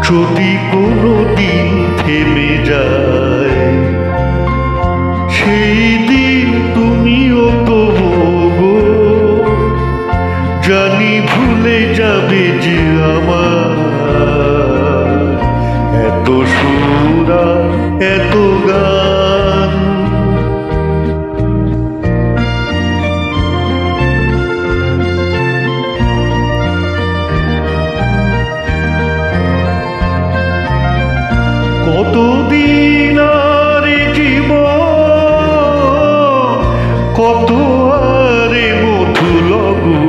যদি কোনো দিন থেমে যায়, সেই দিন তুমিও তো গো, জানি ভুলে যাবে যে আমার এত সুরা এত গান। কতদিন আর জীবন, কত আরে মধু লগু,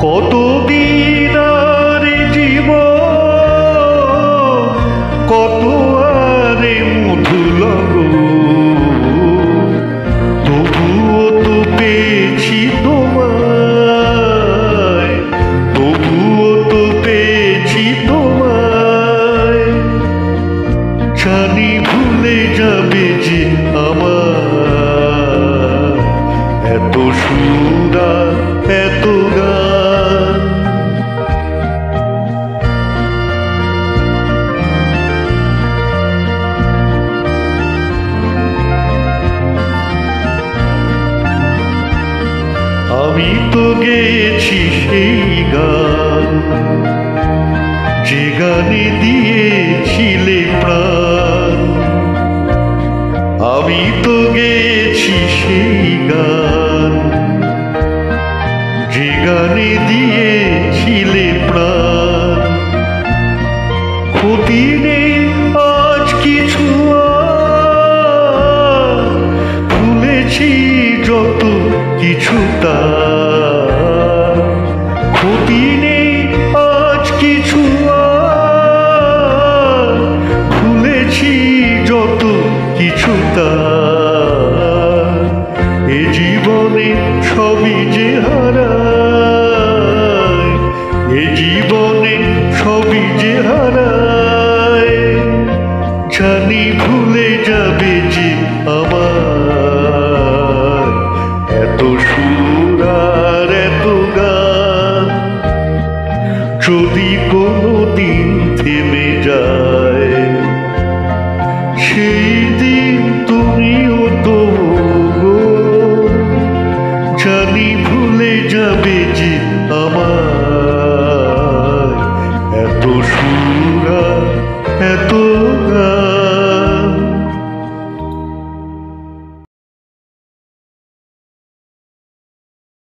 কতদিন আর জীবন, কত আরে মধু লগু, তবুও তো পেয়েছি তোমায়, তবুও তো পেয়েছি তোমায়, জানি ভুলে যাবে যে আমার এত সুরা এত গান। আমি তো গেয়েছি সেই গান, যে গানে দিয়েছিলে প্রাণ। আমি তো গেয়েছি সেই গান, যে গানে দিয়েছিলে প্রাণ। ক্ষতি নেই আজ কিছু, ভুলেছি যত কিছু তার। ক্ষতি নেই আজ কিছু, ভুলেছি যত কিছু তার। এ জীবনে সবই যে হারায়, এ জীবনে সবই যে হারায়, জানি ভুলে যাবে যে আমার এত সুর আর এত গান। যদি কোনো দিন থেমে যায়, সেই দিন তুমিও তো গো, জানি ভুলে যাবে যে আমার